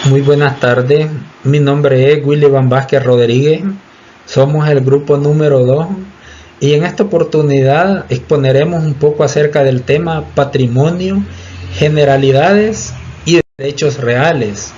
Muy buenas tardes, mi nombre es Willy Van Vázquez Rodríguez, somos el grupo número 2 y en esta oportunidad exponeremos un poco acerca del tema patrimonio, generalidades y derechos reales.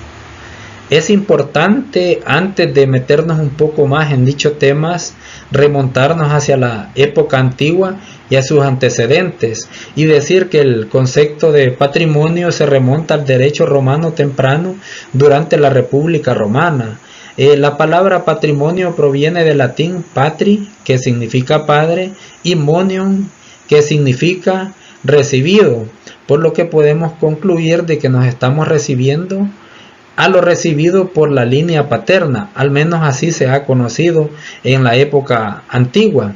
Es importante, antes de meternos un poco más en dichos temas, remontarnos hacia la época antigua y a sus antecedentes, y decir que el concepto de patrimonio se remonta al derecho romano temprano durante la República Romana. La palabra patrimonio proviene del latín patri, que significa padre, y monium, que significa recibido, por lo que podemos concluir de que nos estamos recibiendo a lo recibido por la línea paterna, al menos así se ha conocido en la época antigua.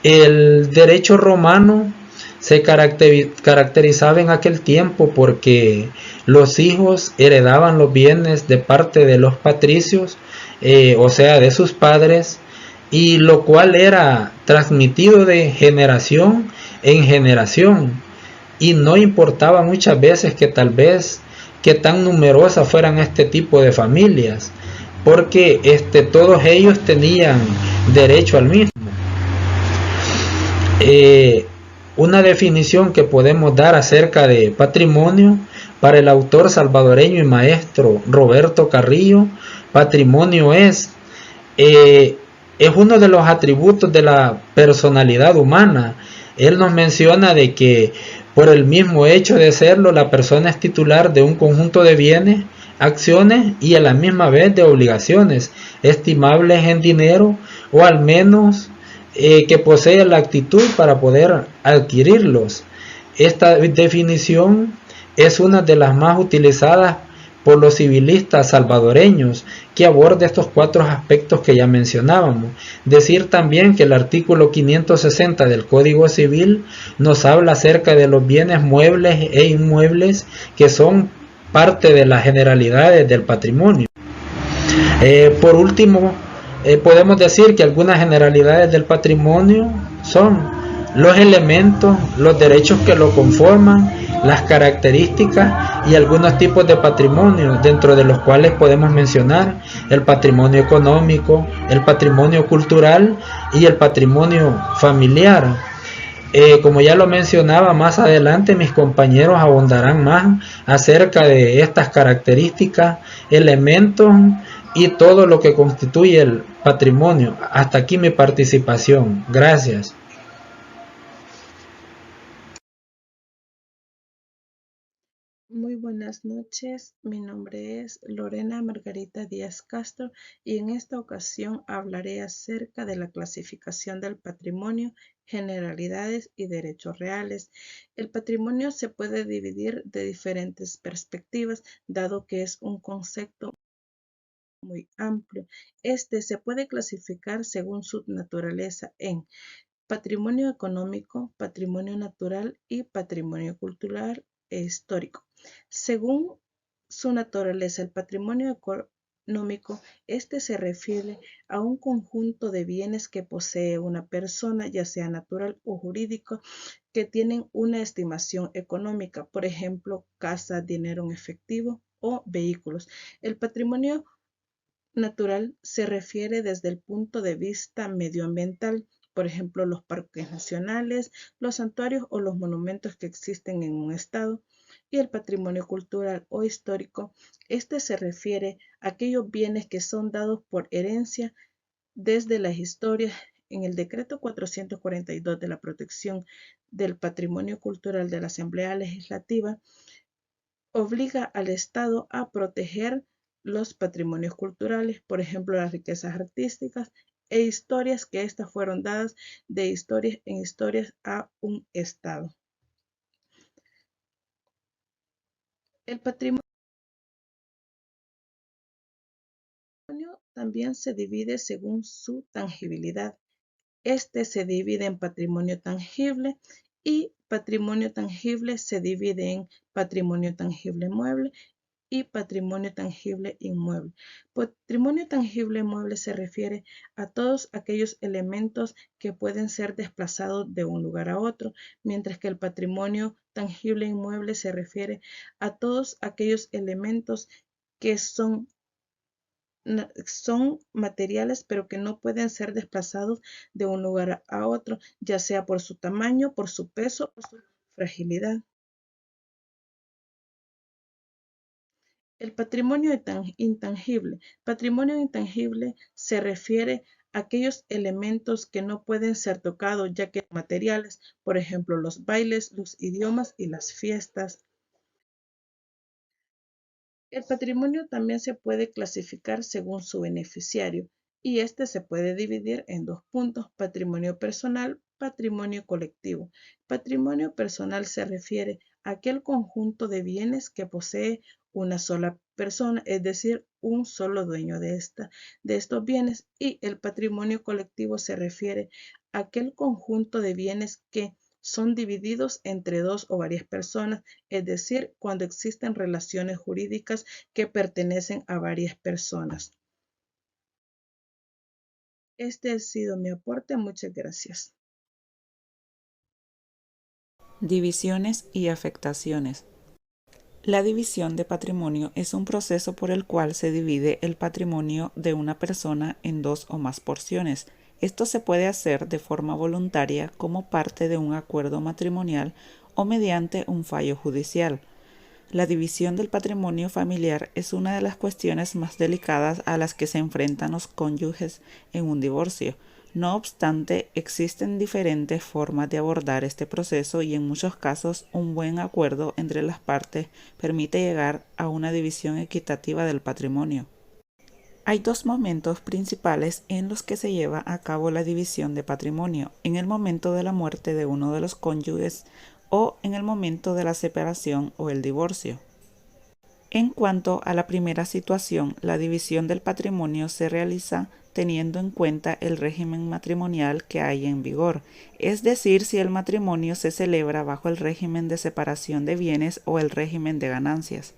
El derecho romano se caracterizaba en aquel tiempo porque los hijos heredaban los bienes de parte de los patricios, o sea, de sus padres, y lo cual era transmitido de generación en generación, y no importaba muchas veces que tal vez que tan numerosas fueran este tipo de familias, porque todos ellos tenían derecho al mismo. Una definición que podemos dar acerca de patrimonio para el autor salvadoreño y maestro Roberto Carrillo: patrimonio es uno de los atributos de la personalidad humana. Él nos menciona de que por el mismo hecho de serlo, la persona es titular de un conjunto de bienes, acciones y a la misma vez de obligaciones estimables en dinero, o al menos que posee la actitud para poder adquirirlos. Esta definición es una de las más utilizadas por los civilistas salvadoreños, que aborda estos cuatro aspectos que ya mencionábamos. Decir también que el artículo 560 del Código Civil nos habla acerca de los bienes muebles e inmuebles, que son parte de las generalidades del patrimonio. Por último, podemos decir que algunas generalidades del patrimonio son los elementos, los derechos que lo conforman, las características y algunos tipos de patrimonio, dentro de los cuales podemos mencionar el patrimonio económico, el patrimonio cultural y el patrimonio familiar. Como ya lo mencionaba, más adelante mis compañeros abundarán más acerca de estas características, elementos y todo lo que constituye el patrimonio. Hasta aquí mi participación. Gracias. Muy buenas noches, mi nombre es Lorena Margarita Díaz Castro y en esta ocasión hablaré acerca de la clasificación del patrimonio, generalidades y derechos reales. El patrimonio se puede dividir de diferentes perspectivas, dado que es un concepto muy amplio. Este se puede clasificar según su naturaleza en patrimonio económico, patrimonio natural y patrimonio cultural e histórico. Según su naturaleza, el patrimonio económico, este se refiere a un conjunto de bienes que posee una persona, ya sea natural o jurídico, que tienen una estimación económica, por ejemplo, casa, dinero en efectivo o vehículos. El patrimonio natural se refiere desde el punto de vista medioambiental, por ejemplo, los parques nacionales, los santuarios o los monumentos que existen en un estado. Y el patrimonio cultural o histórico, este se refiere a aquellos bienes que son dados por herencia desde las historias. En el decreto 442 de la protección del patrimonio cultural de la Asamblea Legislativa, obliga al Estado a proteger los patrimonios culturales, por ejemplo, las riquezas artísticas e historias que éstas fueron dadas de historias en historias a un Estado. El patrimonio también se divide según su tangibilidad. Este se divide en patrimonio tangible y patrimonio tangible se divide en patrimonio tangible mueble y patrimonio tangible inmueble. Patrimonio tangible inmueble se refiere a todos aquellos elementos que pueden ser desplazados de un lugar a otro, mientras que el patrimonio tangible inmueble se refiere a todos aquellos elementos que son materiales, pero que no pueden ser desplazados de un lugar a otro, ya sea por su tamaño, por su peso o su fragilidad. El patrimonio intangible. Patrimonio intangible se refiere a aquellos elementos que no pueden ser tocados, ya que materiales, por ejemplo, los bailes, los idiomas y las fiestas. El patrimonio también se puede clasificar según su beneficiario y este se puede dividir en dos puntos: patrimonio personal, patrimonio colectivo. Patrimonio personal se refiere a aquel conjunto de bienes que posee una sola persona, es decir, un solo dueño de estos bienes, y el patrimonio colectivo se refiere a aquel conjunto de bienes que son divididos entre dos o varias personas, es decir, cuando existen relaciones jurídicas que pertenecen a varias personas. Este ha sido mi aporte. Muchas gracias. Divisiones y afectaciones. La división de patrimonio es un proceso por el cual se divide el patrimonio de una persona en dos o más porciones. Esto se puede hacer de forma voluntaria como parte de un acuerdo matrimonial o mediante un fallo judicial. La división del patrimonio familiar es una de las cuestiones más delicadas a las que se enfrentan los cónyuges en un divorcio. No obstante, existen diferentes formas de abordar este proceso y en muchos casos un buen acuerdo entre las partes permite llegar a una división equitativa del patrimonio. Hay dos momentos principales en los que se lleva a cabo la división de patrimonio: en el momento de la muerte de uno de los cónyuges o en el momento de la separación o el divorcio. En cuanto a la primera situación, la división del patrimonio se realiza teniendo en cuenta el régimen matrimonial que hay en vigor, es decir, si el matrimonio se celebra bajo el régimen de separación de bienes o el régimen de ganancias.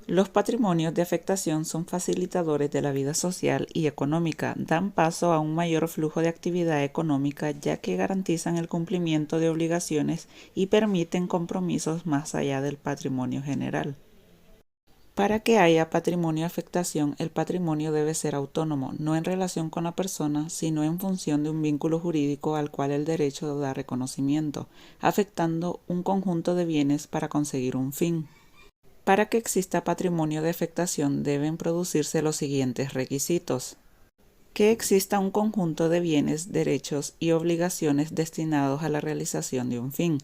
Los patrimonios de afectación son facilitadores de la vida social y económica, dan paso a un mayor flujo de actividad económica ya que garantizan el cumplimiento de obligaciones y permiten compromisos más allá del patrimonio general. Para que haya patrimonio de afectación, el patrimonio debe ser autónomo, no en relación con la persona, sino en función de un vínculo jurídico al cual el derecho da reconocimiento, afectando un conjunto de bienes para conseguir un fin. Para que exista patrimonio de afectación deben producirse los siguientes requisitos: que exista un conjunto de bienes, derechos y obligaciones destinados a la realización de un fin,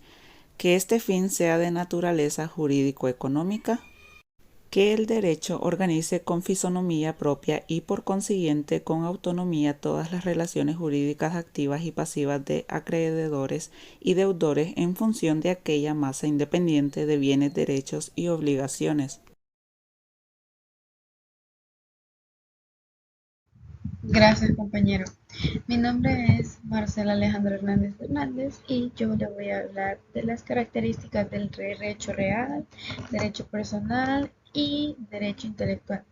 que este fin sea de naturaleza jurídico-económica, que el derecho organice con fisonomía propia y por consiguiente con autonomía todas las relaciones jurídicas activas y pasivas de acreedores y deudores en función de aquella masa independiente de bienes, derechos y obligaciones. Gracias, compañero. Mi nombre es Marcela Alejandra Hernández Hernández y yo le voy a hablar de las características del derecho real, derecho personal y derecho intelectual.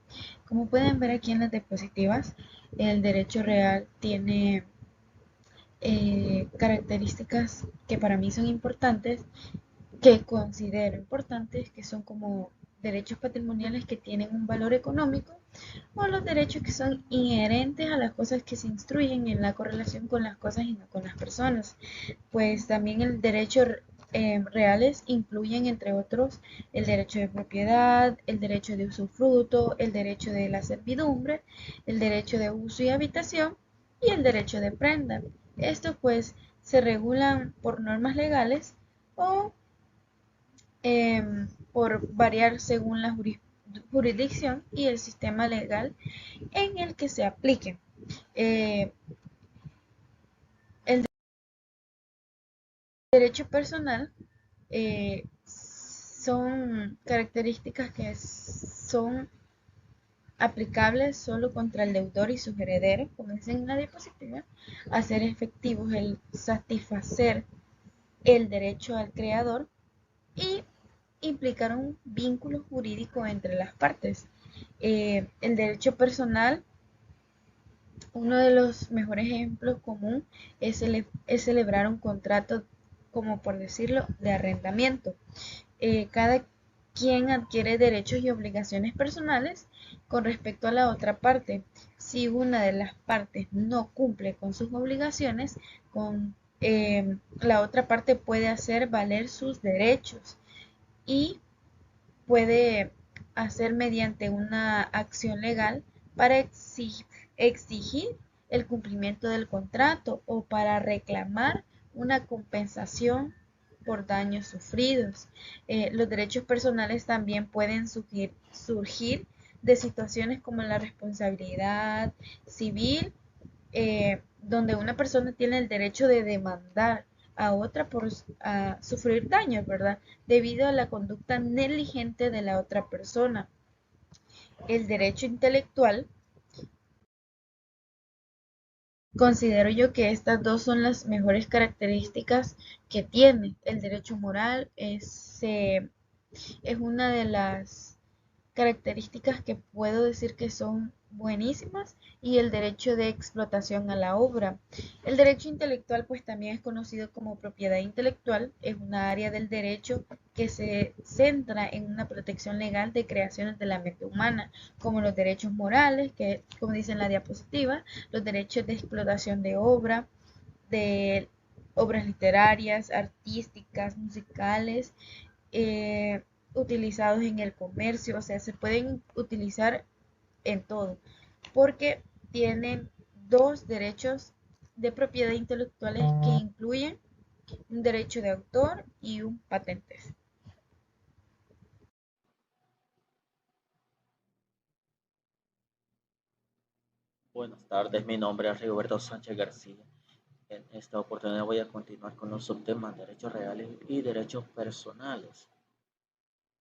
Como pueden ver aquí en las diapositivas, el derecho real tiene características que para mí son importantes, que considero importantes, que son como derechos patrimoniales que tienen un valor económico, o los derechos que son inherentes a las cosas que se instruyen en la correlación con las cosas y no con las personas. Pues también el derecho reales incluyen, entre otros, el derecho de propiedad, el derecho de usufructo, el derecho de la servidumbre, el derecho de uso y habitación y el derecho de prenda. Estos pues se regulan por normas legales o por variar según la jurisdicción y el sistema legal en el que se aplique. El derecho personal son características que son aplicables solo contra el deudor y sus herederos, como dicen en la diapositiva, hacer efectivos el satisfacer el derecho al creador y implicar un vínculo jurídico entre las partes. El derecho personal, uno de los mejores ejemplos común es celebrar un contrato, como por decirlo, de arrendamiento. Cada quien adquiere derechos y obligaciones personales con respecto a la otra parte. Si una de las partes no cumple con sus obligaciones, la otra parte puede hacer valer sus derechos y puede hacer mediante una acción legal para exigir el cumplimiento del contrato o para reclamar una compensación por daños sufridos. Los derechos personales también pueden surgir de situaciones como la responsabilidad civil, donde una persona tiene el derecho de demandar a otra por sufrir daños, ¿verdad? Debido a la conducta negligente de la otra persona. El derecho intelectual, considero yo que estas dos son las mejores características que tiene. El derecho moral es una de las características que puedo decir que son buenísimas, y el derecho de explotación a la obra. El derecho intelectual pues también es conocido como propiedad intelectual, es una área del derecho que se centra en una protección legal de creaciones de la mente humana, como los derechos morales, que como dice en la diapositiva, los derechos de explotación de obra, de obras literarias, artísticas, musicales, utilizados en el comercio, o sea, se pueden utilizar en todo, porque tienen dos derechos de propiedad intelectuales que incluyen un derecho de autor y un patentes. Buenas tardes, mi nombre es Rigoberto Sánchez García. En esta oportunidad voy a continuar con los subtemas derechos reales y derechos personales.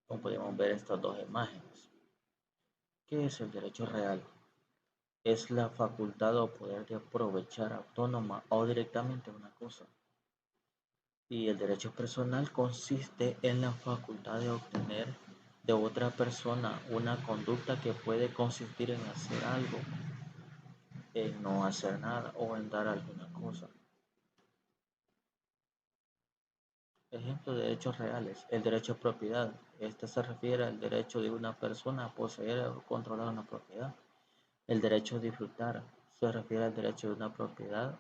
Como podemos ver estas dos imágenes. ¿Qué es el derecho real? Es la facultad o poder de aprovechar autónoma o directamente una cosa. Y el derecho personal consiste en la facultad de obtener de otra persona una conducta que puede consistir en hacer algo, en no hacer nada o en dar alguna cosa. Ejemplo de derechos reales. El derecho a propiedad. Este se refiere al derecho de una persona a poseer o controlar una propiedad. El derecho a disfrutar. Se refiere al derecho de una propiedad,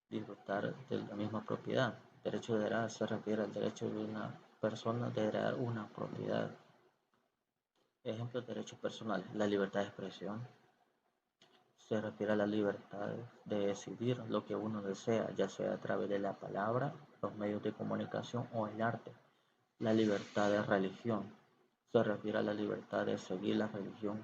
disfrutar de la misma propiedad. Derecho de heredar. Se refiere al derecho de una persona de heredar una propiedad. Ejemplo de derechos personales. La libertad de expresión. Se refiere a la libertad de decidir lo que uno desea, ya sea a través de la palabra, los medios de comunicación o el arte. La libertad de religión se refiere a la libertad de seguir la religión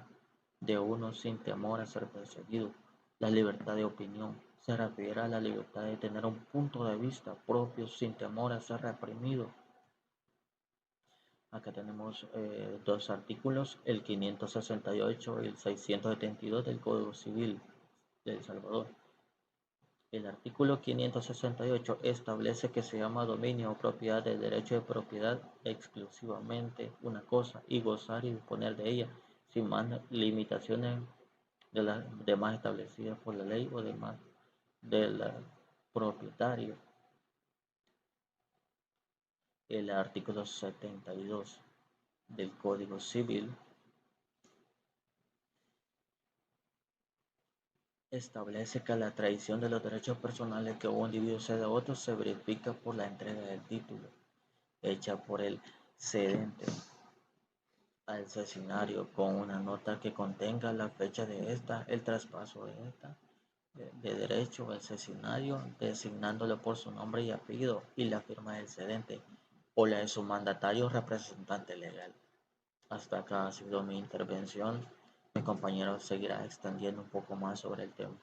de uno sin temor a ser perseguido. La libertad de opinión se refiere a la libertad de tener un punto de vista propio sin temor a ser reprimido. Acá tenemos dos artículos, el 568 y el 672 del Código Civil de El Salvador. El artículo 568 establece que se llama dominio o propiedad del derecho de propiedad exclusivamente una cosa y gozar y disponer de ella sin más limitaciones de las demás establecidas por la ley o demás del propietario. El artículo 72 del Código Civil establece que la traición de los derechos personales que un individuo cede a otro se verifica por la entrega del título hecha por el cedente al cesinario con una nota que contenga la fecha de esta, el traspaso de esta de derecho al cesinario, designándolo por su nombre y apellido y la firma del cedente o la de su mandatario o representante legal. Hasta acá ha sido mi intervención. Mi compañero seguirá extendiendo un poco más sobre el tema.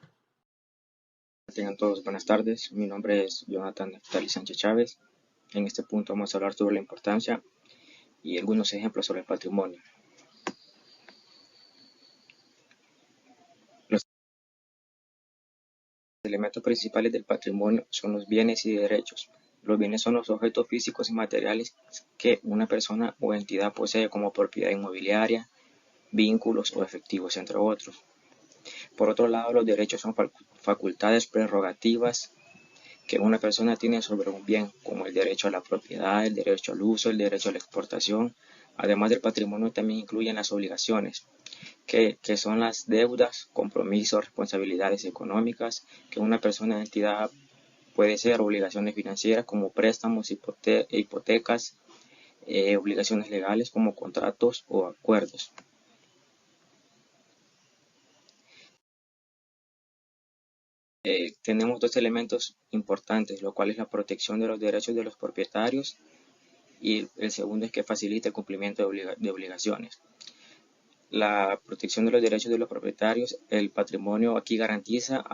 Tengan todos buenas tardes. Mi nombre es Jonathan Neftali Sánchez Chávez. En este punto vamos a hablar sobre la importancia y algunos ejemplos sobre el patrimonio. Los elementos principales del patrimonio son los bienes y derechos. Los bienes son los objetos físicos y materiales que una persona o entidad posee como propiedad inmobiliaria, vínculos o efectivos, entre otros. Por otro lado, los derechos son facultades prerrogativas que una persona tiene sobre un bien, como el derecho a la propiedad, el derecho al uso, el derecho a la exportación, Además del patrimonio también incluyen las obligaciones, que son las deudas, compromisos, responsabilidades económicas que una persona o entidad puede ser obligaciones financieras como préstamos, hipotecas, obligaciones legales como contratos o acuerdos. Tenemos dos elementos importantes, lo cual es la protección de los derechos de los propietarios y el segundo es que facilita el cumplimiento de obligaciones. La protección de los derechos de los propietarios, el patrimonio aquí garantiza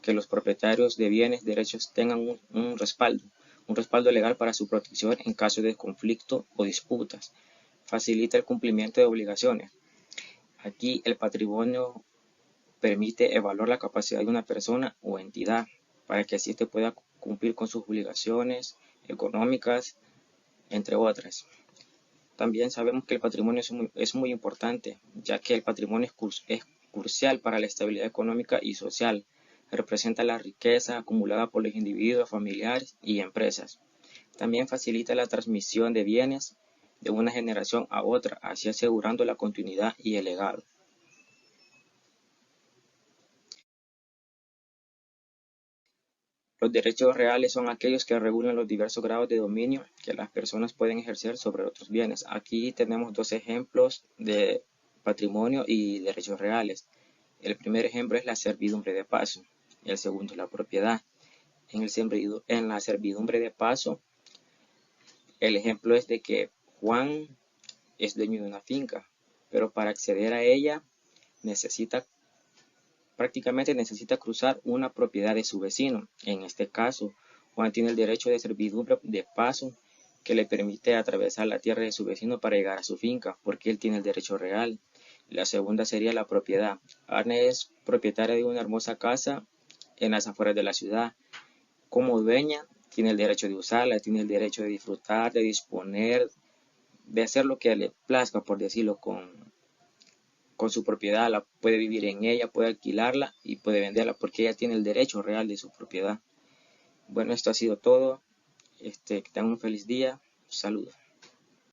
que los propietarios de bienes, derechos tengan un respaldo legal para su protección en caso de conflicto o disputas. Facilita el cumplimiento de obligaciones. Aquí el patrimonio permite evaluar la capacidad de una persona o entidad para que así éste pueda cumplir con sus obligaciones económicas, entre otras. También sabemos que el patrimonio es muy importante, ya que el patrimonio es crucial para la estabilidad económica y social. Representa la riqueza acumulada por los individuos, familiares y empresas. También facilita la transmisión de bienes de una generación a otra, así asegurando la continuidad y el legado. Los derechos reales son aquellos que regulan los diversos grados de dominio que las personas pueden ejercer sobre otros bienes. Aquí tenemos dos ejemplos de patrimonio y derechos reales. El primer ejemplo es la servidumbre de paso, y el segundo es la propiedad. En la servidumbre de paso, el ejemplo es de que Juan es dueño de una finca, pero para acceder a ella prácticamente necesita cruzar una propiedad de su vecino. En este caso, Juan tiene el derecho de servidumbre de paso que le permite atravesar la tierra de su vecino para llegar a su finca, porque él tiene el derecho real. La segunda sería la propiedad. Ana es propietaria de una hermosa casa en las afueras de la ciudad. Como dueña, tiene el derecho de usarla, tiene el derecho de disfrutar, de disponer, de hacer lo que le plazca, por decirlo, con su propiedad. La puede vivir en ella, puede alquilarla y puede venderla porque ella tiene el derecho real de su propiedad. Bueno, esto ha sido todo. Que tengan un feliz día. Saludos.